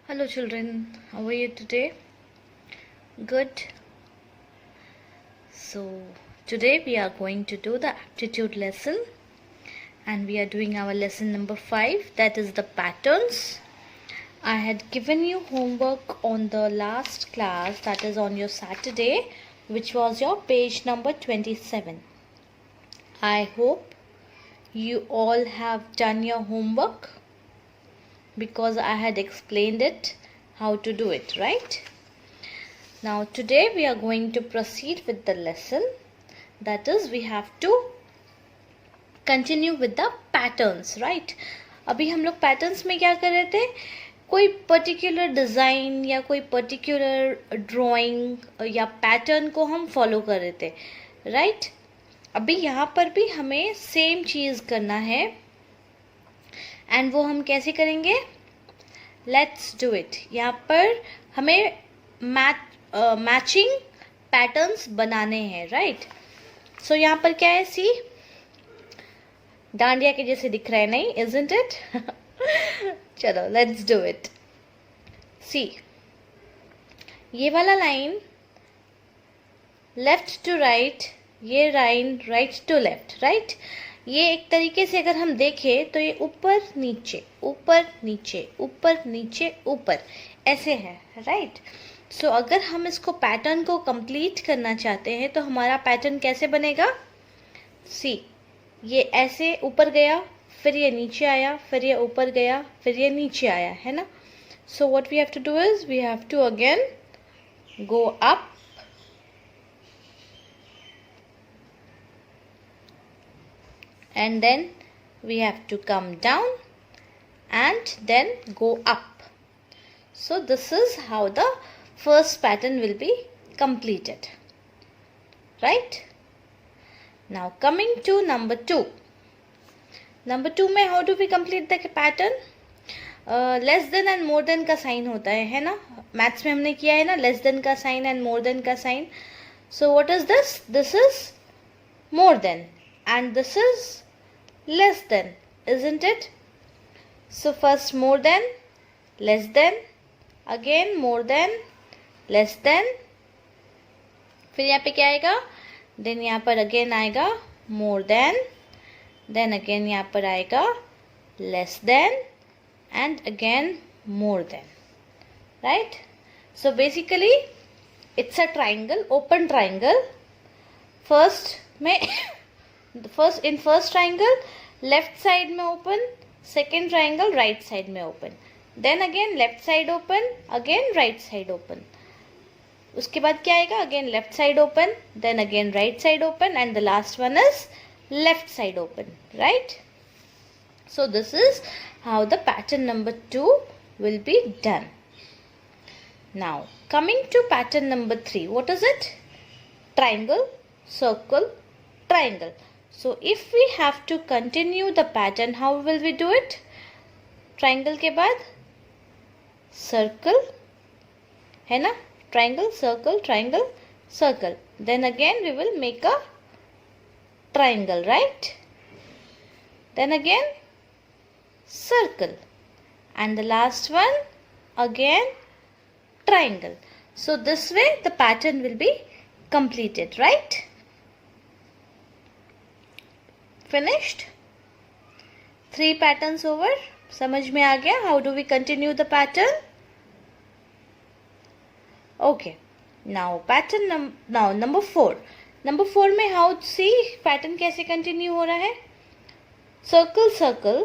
Hello children, how are you today? Good. So today we are going to do the aptitude lesson and we are doing our lesson number 5, that is the patterns. I had given you homework on the last class, that is on your Saturday, which was your page number 27. I hope you all have done your homework because I had explained it how to do it, right? Now today we are going to proceed with the lesson, that is we have to continue with the patterns, right? अभी हम लोग patterns में क्या कर रहे थे, कोई particular design या कोई particular drawing या pattern को हम follow कर रहे थे, right? अभी यहाँ पर भी हमें same चीज़ करना है and वो हम कैसे करेंगे? Let's do it. यहाँ पर हमें मैचिंग पैटर्न्स बनाने हैं, राइट? सो यहाँ पर क्या है, सी डांडिया के जैसे दिख रहा है, नहीं? Isn't it? चलो लेट्स डू इट. सी ये वाला लाइन लेफ्ट टू राइट, ये line right to left, right? ये एक तरीके से अगर हम देखें तो ये ऊपर नीचे ऊपर नीचे ऊपर नीचे ऊपर ऐसे है, राइट? सो अगर हम इसको पैटर्न को कंप्लीट करना चाहते हैं तो हमारा पैटर्न कैसे बनेगा? सी ये ऐसे ऊपर गया, फिर ये नीचे आया, फिर ये ऊपर गया, फिर ये नीचे आया, है ना? So what we have to do is we have to again go up and then we have to come down and then go up. So this is how the first pattern will be completed, right? Now coming to number 2. Number 2 में how do we complete the pattern? Less than and more than का sign होता है ना? Maths में हमने किया है ना, लेस देन का साइन एंड मोर देन का sign. So what is this? This is more than and this is less than, isn't it? So first more than, less than, again more than, less than, फिर यहाँ पे क्या आएगा? then यहाँ पर again आएगा more than, then again यहाँ पर आएगा less than and again more than, right? So basically it's a triangle, open triangle. first में in first triangle left side में open, second triangle right side में open, then again left side open, again right side open. उसके बाद क्या आएगा? again left side open, then again right side open and the last one is left side open, right? So this is how the pattern number 2 will be done. Now coming to pattern number 3, what is it? Triangle, circle, triangle. So if we have to continue the pattern, how will we do it? Triangle के बाद circle, है ना? Triangle, circle, triangle, circle. Then again we will make a triangle, right? Then again circle. And the last one again triangle. So this way the pattern will be completed, right? Finished? 3 patterns over. समझ में आ गया? How do we continue the pattern? Okay. Now pattern number 4. Number 4 में how see pattern कैसे continue हो रहा है? Circle, circle,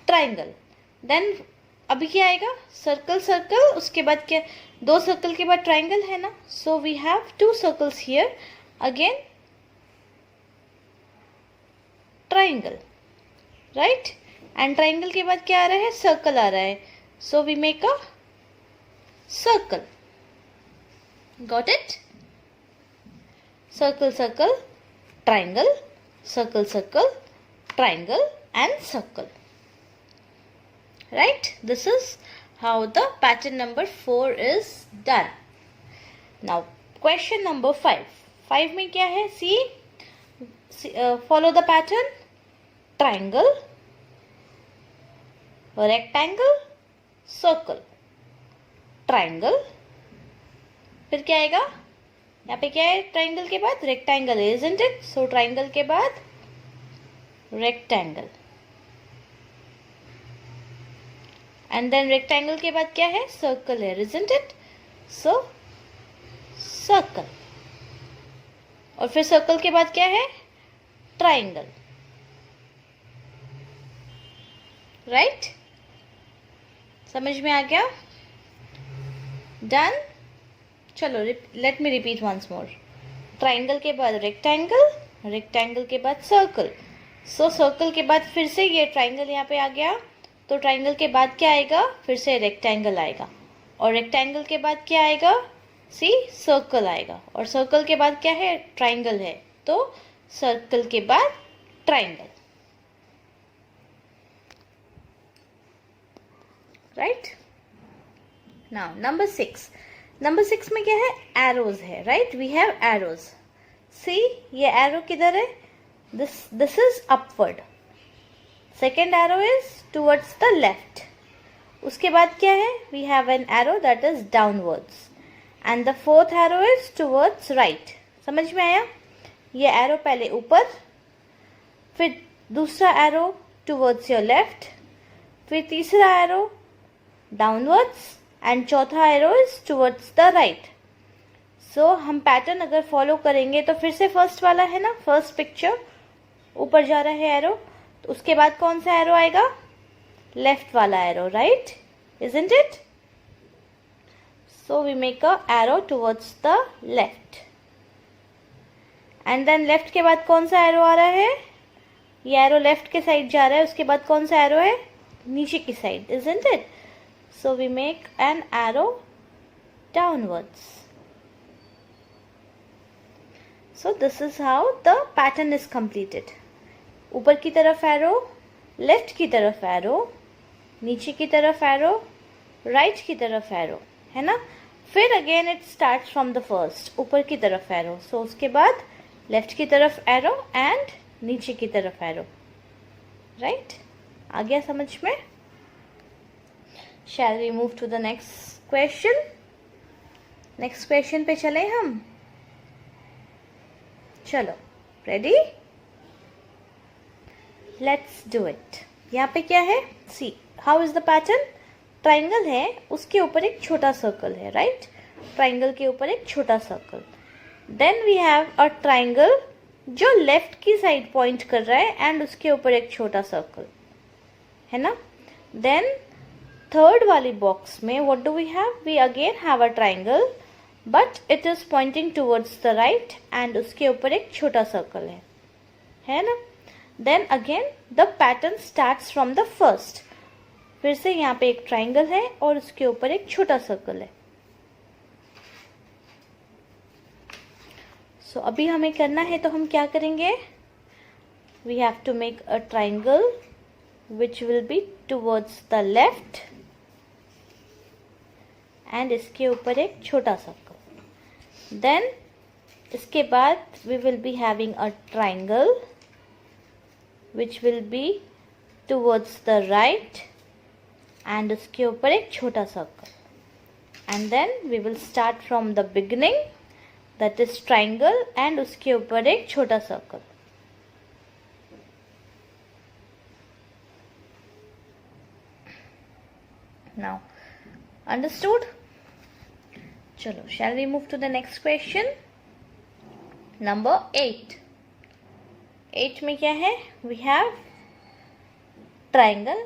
triangle. Then अभी क्या आएगा? Circle, circle. उसके बाद क्या? 2 circle के बाद triangle है ना? So we have 2 circles here. Again triangle, right? And triangle के बाद क्या आ रहा है? circle आ रहा है. So we make a circle. Got it? Circle, circle, triangle, circle, circle, triangle and circle, right? This is how the pattern number 4 is done. Now question number 5. 5 में क्या है? See, follow the pattern. Triangle, rectangle, circle. Triangle, फिर क्या आएगा यहाँ पे, क्या है ट्राइंगल के बाद, रेक्टेंगल है, इजंट इट? सो ट्राइंगल के बाद रेक्टेंगल, एंड देन रेक्टेंगल के बाद क्या है, सर्कल है, इजंट इट? सो सर्कल, और फिर सर्कल के बाद क्या है, ट्राइंगल, राइट? समझ में आ गया? डन? चलो let me repeat once more. Triangle के बाद रेक्टेंगल, रेक्टेंगल के बाद सर्कल, सो सर्कल के बाद फिर से ये ट्राइंगल यहाँ पे आ गया, तो ट्राइंगल के बाद क्या आएगा, फिर से रेक्टेंगल आएगा, और रेक्टेंगल के बाद क्या आएगा, सी सर्कल आएगा, और सर्कल के बाद क्या है, ट्राइंगल है, तो सर्कल के बाद triangle, right? Now number 6, number 6 में क्या है, एरोज है, right? We have arrows, see ये एरो किधर है, this is upward, second arrow is towards the left, उसके बाद क्या है, we have an arrow that is downwards, and the fourth arrow is towards right. समझ में आया? ये एरो पहले ऊपर, फिर दूसरा एरो टुवर्ड्स योर लेफ्ट, फिर तीसरा एरो डाउनवर्ड्स, एंड चौथा arrow is towards the right. So हम पैटर्न अगर फॉलो करेंगे तो फिर से फर्स्ट वाला है ना, फर्स्ट पिक्चर ऊपर जा रहा है एरो, तो उसके बाद कौन सा एरो आएगा, लेफ्ट वाला arrow, right? Isn't it? So we make a arrow towards the left, and then left के बाद कौन सा एरो आ रहा है, ये एरो लेफ्ट के साइड जा रहा है, उसके बाद कौन सा एरो है, नीचे की side, isn't it? So we make an arrow downwards. So this is how the pattern is completed. ऊपर की तरफ एरो, लेफ्ट की तरफ एरो, नीचे की तरफ एरो, राइट की तरफ एरो, है ना? फिर again it start from the first, ऊपर की तरफ एरो, सो उसके बाद लेफ्ट की तरफ एरो एंड नीचे की तरफ एरो, राइट? आ गया समझ में? Shall we move to the next question? Next question पे चले हम, चलो रेडी, लेट्स डू इट। यहाँ पे क्या है, see how is the pattern, triangle है, उसके ऊपर एक छोटा सर्कल है, राइट? ट्राइंगल के ऊपर एक छोटा circle, then we have a triangle जो लेफ्ट की साइड पॉइंट कर रहा है एंड उसके ऊपर एक छोटा सर्कल है ना। देन थर्ड वाली बॉक्स में what do we have, we again have a triangle but it is pointing towards the right and उसके ऊपर एक छोटा सर्कल है ना। Then again the pattern starts from the first, फिर से यहाँ पे एक ट्राइंगल है और उसके ऊपर एक छोटा सर्कल है। सो अभी हमें करना है तो हम क्या करेंगे, we have to make a triangle which will be towards the left and इसके ऊपर एक छोटा सर्कल। देन इसके बाद we will be having a triangle which will be towards the right and उसके ऊपर एक छोटा circle. And then we will start from the beginning, that is triangle and उसके ऊपर एक छोटा सर्कल। Now understood? चलो shall we move to the next question number 8। 8 में क्या है, we have triangle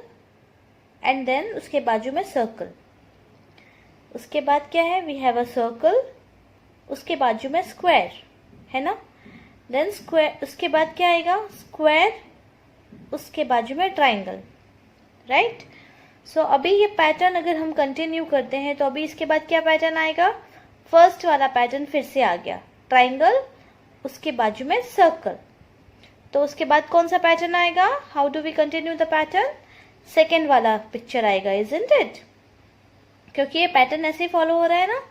and then उसके बाजू में सर्कल, उसके बाद क्या है, वी हैव अ सर्कल, उसके बाजू में स्क्वायर है ना। देन स्क्वायर, उसके बाद क्या आएगा, स्क्वायर, उसके बाजू में ट्राइंगल, राइट। सो अभी ये पैटर्न अगर हम कंटिन्यू करते हैं तो अभी इसके बाद क्या पैटर्न आएगा, फर्स्ट वाला पैटर्न फिर से आ गया, ट्राइंगल उसके बाजू में सर्कल। तो उसके बाद कौन सा पैटर्न आएगा, how do we continue the pattern, second वाला पिक्चर आएगा, इजंट इट? क्योंकि ये पैटर्न ऐसे ही फॉलो हो रहा है ना,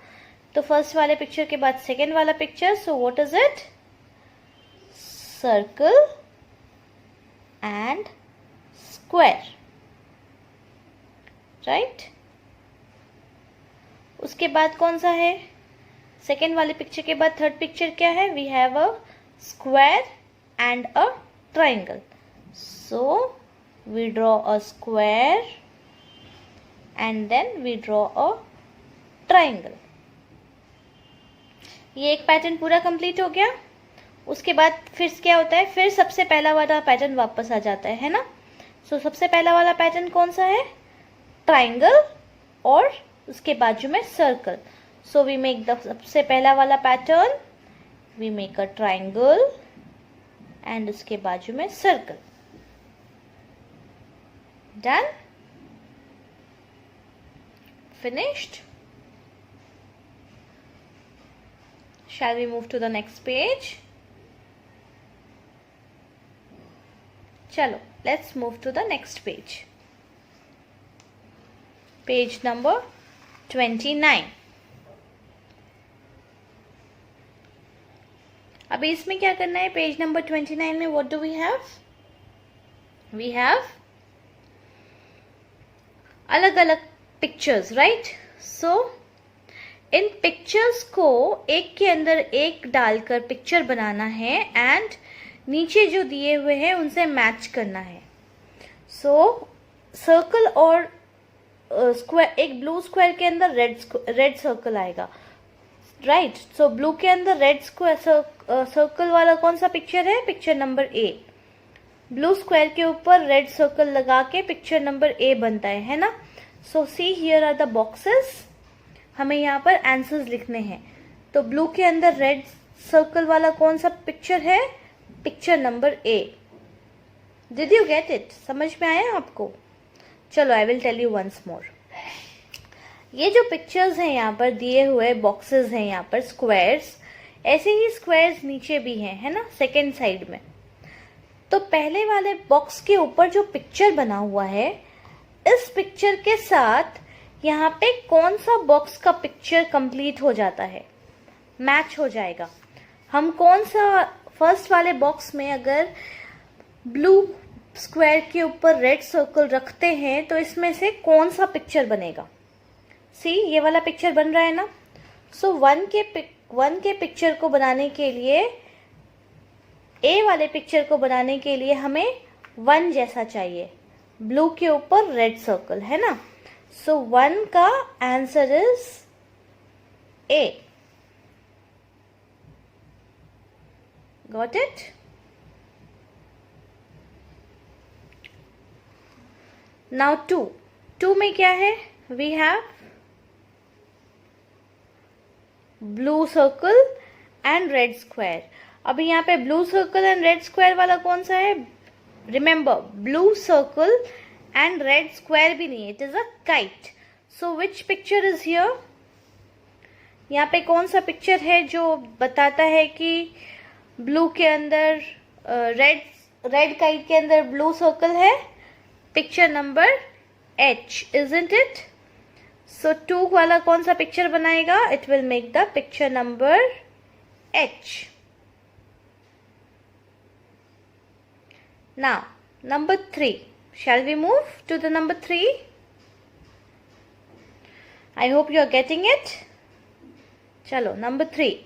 तो फर्स्ट वाले पिक्चर के बाद सेकेंड वाला picture, so what is it, circle and square, right. उसके बाद कौन सा है? सेकेंड वाले पिक्चर के बाद थर्ड पिक्चर क्या है? We have a square and a triangle. So we draw a square and then we draw a triangle. ये एक पैटर्न पूरा कंप्लीट हो गया. उसके बाद फिर क्या होता है? फिर सबसे पहला वाला पैटर्न वापस आ जाता है ना. सो सबसे पहला वाला पैटर्न कौन सा है? ट्राइंगल और उसके बाजू में circle. So we make the सबसे पहला वाला pattern, we make a triangle and उसके बाजू में circle. Done? Finished? Shall we move to the next page? Chalo, let's move to the next page. Page number 29. अभी इसमें क्या करना है? पेज नंबर 29 में what do we have? We have अलग अलग पिक्चर्स, राइट? सो इन पिक्चर्स को एक के अंदर एक डालकर पिक्चर बनाना है एंड नीचे जो दिए हुए हैं उनसे मैच करना है. सो सर्कल और स्क्वायर, एक ब्लू स्क्वायर के अंदर रेड सर्कल आएगा, राइट? सो ब्लू के अंदर रेड स्क्वायर सर्कल वाला कौन सा पिक्चर है? पिक्चर नंबर ए. ब्लू स्क्वायर के ऊपर रेड सर्कल लगा के पिक्चर नंबर ए बनता है ना. So see here are the boxes. हमें यहाँ पर आंसर्स लिखने हैं. तो ब्लू के अंदर रेड सर्कल वाला कौन सा पिक्चर है? Picture number a. Did you get it? समझ में आया आपको? चलो, I will tell you once more. ये जो पिक्चर्स हैं यहाँ पर दिए हुए बॉक्सेस हैं यहाँ पर स्क्वायर्स, ऐसे ही स्क्वायर्स नीचे भी हैं, है ना, सेकेंड साइड में. तो पहले वाले बॉक्स के ऊपर जो पिक्चर बना हुआ है, इस पिक्चर के साथ यहाँ पे कौन सा बॉक्स का पिक्चर कंप्लीट हो जाता है, मैच हो जाएगा. हम कौन सा फर्स्ट वाले बॉक्स में अगर ब्लू स्क्वायर के ऊपर रेड सर्कल रखते हैं तो इसमें से कौन सा पिक्चर बनेगा? सी, ये वाला पिक्चर बन रहा है ना. सो वन के पिक्चर को बनाने के लिए, ए वाले पिक्चर को बनाने के लिए हमें वन जैसा चाहिए. ब्लू के ऊपर रेड सर्कल है ना. सो वन का answer is a. Got it? Now two में क्या है? We have blue circle and red square. अभी यहाँ पे blue circle and red square वाला कौन सा है? Remember, blue circle and red square भी नहीं है, it is a kite. So which picture is here? यहाँ पे कौन सा पिक्चर है जो बताता है कि ब्लू के अंदर रेड काइट के अंदर ब्लू सर्कल है? Picture number H, isn't it? So 2 वाला कौन सा पिक्चर बनाएगा? It will make the picture number H. Now number 3. Shall we move to the number 3? I hope you are getting it. चलो, number 3.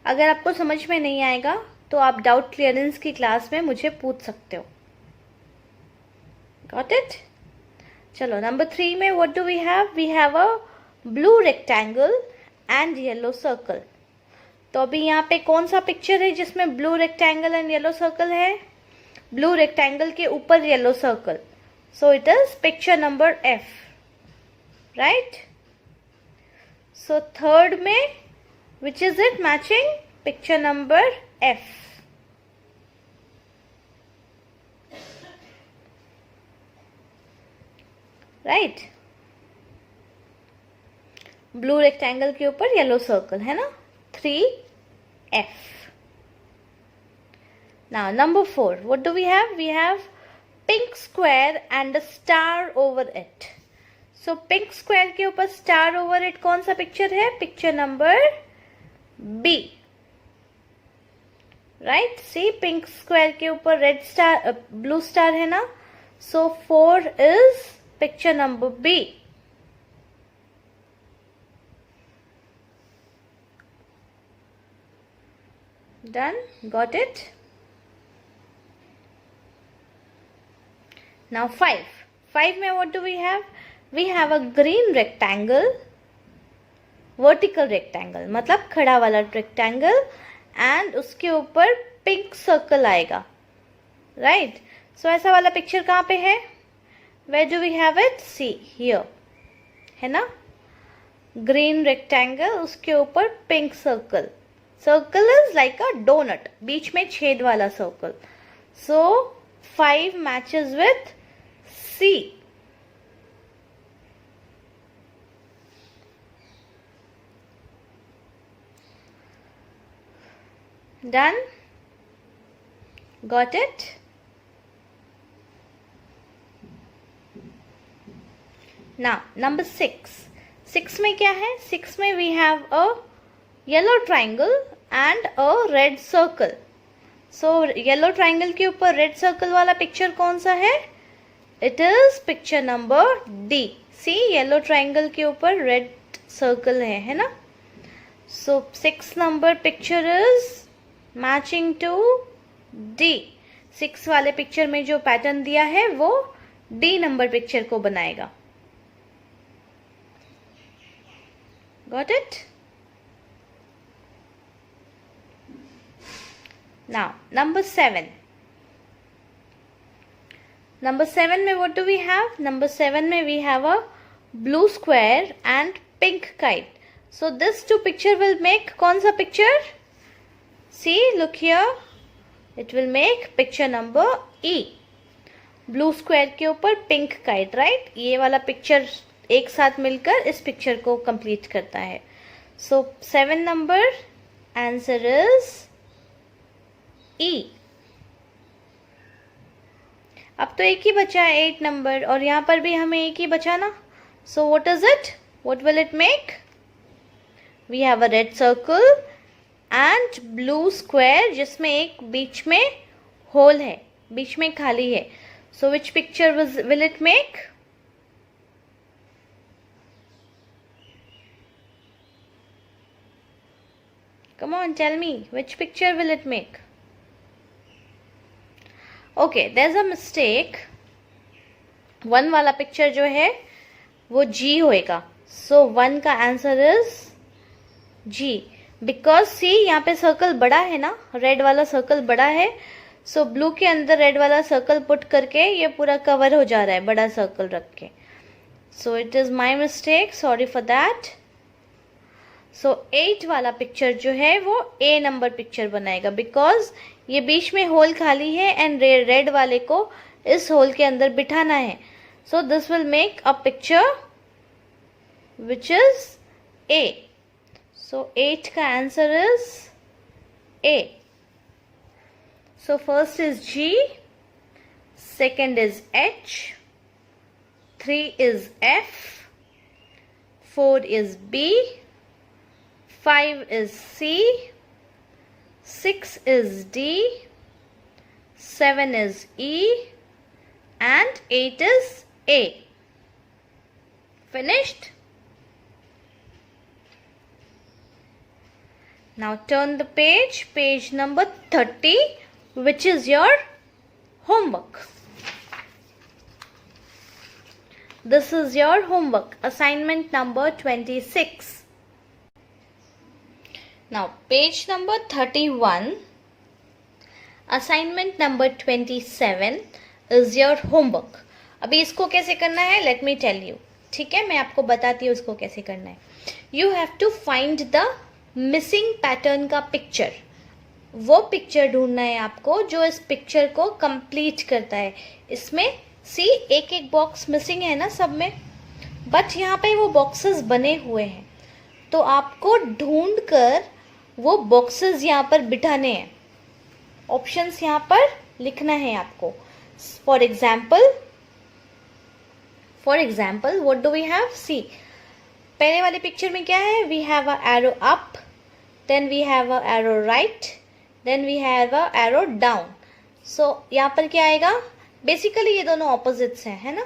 अगर आपको समझ में नहीं आएगा तो आप डाउट क्लियरेंस की क्लास में मुझे पूछ सकते हो. Got it? चलो, नंबर 3 में what do we have? We have a blue rectangle and yellow circle. तो अभी यहाँ पे कौन सा पिक्चर है जिसमें blue rectangle and yellow circle है? ब्लू रेक्टेंगल के ऊपर yellow circle. So it is picture number F, right? So third में which is it matching? Picture number F. Right? Blue rectangle के ऊपर येलो सर्कल है ना. 3F. Now number 4, what do we have? We have pink square and a star over it. So pink square के ऊपर star over it कौन सा picture है? Picture number B. Right? See, pink square के ऊपर red star, blue star है ना. So 4 is picture number B. Done? Got it? Now 5. 5 में what do we have? We have a green rectangle, vertical rectangle, मतलब खड़ा वाला rectangle, and उसके ऊपर pink circle आएगा, right? So ऐसा वाला picture कहाँ पे है? Where do we have it? See here, है ना? Green rectangle, उसके ऊपर pink circle. Circle is like a donut, बीच में छेद वाला circle. So 5 matches with C. Done? Got it? Now number 6. 6 में क्या है? 6 में we have a yellow triangle and a red circle. So yellow triangle के ऊपर red circle वाला picture कौन सा है? It is picture number D. See, yellow triangle के ऊपर red circle है ना? So 6 number picture is matching to D. 6 वाले picture में जो pattern दिया है वो D number picture को बनाएगा. Got it? Now number 7. Number 7 में what do we have? Number 7 में we have a blue square and pink kite. So this two picture will make कौन सा picture? See, look here. It will make picture number E. Blue square के ऊपर pink kite, right? ये वाला picture एक साथ मिलकर इस picture को complete करता है. So 7 number answer is E. अब तो एक ही बचा है 8 नंबर और यहाँ पर भी हमें एक ही बचा ना. So what is it? What will it make? We have a red circle and blue square जिसमें एक बीच में hole है, बीच में खाली है. So which picture will it make? Come on, tell me, which picture will it make? Okay, there's a mistake. 1 वाला picture जो है वो G होएगा. So 1 का answer is G. Because see, यहाँ पे circle बड़ा है ना, red वाला circle बड़ा है. So blue के अंदर red वाला circle put करके ये पूरा cover हो जा रहा है बड़ा circle रख के. So it is my mistake. Sorry for that. So 8 वाला picture जो है वो A number picture बनाएगा. Because ये बीच में होल खाली है and रेड वाले को इस होल के अंदर बिठाना है. So this will make a picture which is A. So 8 का answer is A. So first is G, second is H, 3 is F, 4 is B, 5 is C, 6 is D, 7 is E, and 8 is A. Finished? Now turn the page, page number 30, which is your homework. This is your homework, assignment number 26. Now page number 31, assignment number 27 is your homework. अभी इसको कैसे करना है, let me tell you. ठीक है, मैं आपको बताती हूँ इसको कैसे करना है. You have to find the missing pattern का picture. वो पिक्चर ढूंढना है आपको जो इस पिक्चर को कंप्लीट करता है. इसमें सी एक एक बॉक्स मिसिंग है ना सब में, बट यहाँ पे वो बॉक्सेस बने हुए हैं. तो आपको ढूंढ कर वो बॉक्सेस यहाँ पर बिठाने हैं. ऑप्शंस यहाँ पर लिखना है आपको. For example what do we have? See, पहले वाले पिक्चर में क्या है? We have a arrow up, then we have a arrow right, then we have a arrow down. So यहाँ पर क्या आएगा? बेसिकली ये दोनों ऑपोजिट्स हैं, है ना?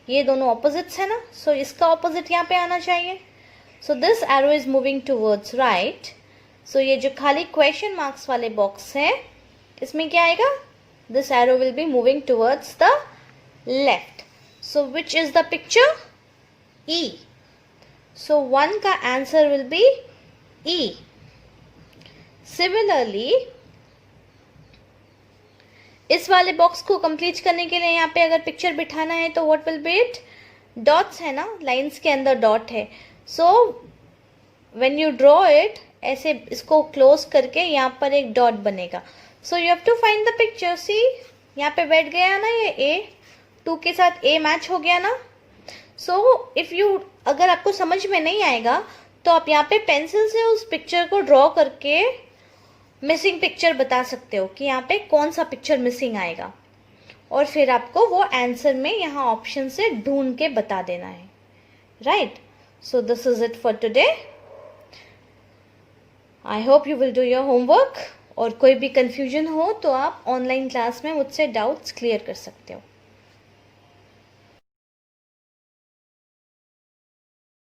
ये दोनों ऑपोजिट्स है ना. सो इसका ऑपोजिट यहाँ पे आना चाहिए. So this arrow is moving towards right, so ये जो खाली क्वेश्चन मार्क्स वाले बॉक्स है इसमें क्या आएगा? This arrow will be moving towards the left. So which is the picture? E. So 1 का answer will be E. Similarly इस वाले बॉक्स को कंप्लीट करने के लिए यहाँ पे अगर पिक्चर बिठाना है तो what will be it? Dots है ना, लाइंस के अंदर डॉट है. So when you draw it, ऐसे इसको क्लोज करके यहाँ पर एक डॉट बनेगा. So you have to find the picture. See यहाँ पे बैठ गया ना ये ए, 2 के साथ ए मैच हो गया ना. सो इफ यू, अगर आपको समझ में नहीं आएगा तो आप यहाँ पे पेंसिल से उस पिक्चर को ड्रॉ करके मिसिंग पिक्चर बता सकते हो कि यहाँ पे कौन सा पिक्चर मिसिंग आएगा, और फिर आपको वो आंसर में यहाँ ऑप्शन से ढूंढ के बता देना है. Right. So this is it for today. I hope you will do your homework. और कोई भी कंफ्यूजन हो तो आप ऑनलाइन क्लास में मुझसे डाउट्स क्लियर कर सकते हो.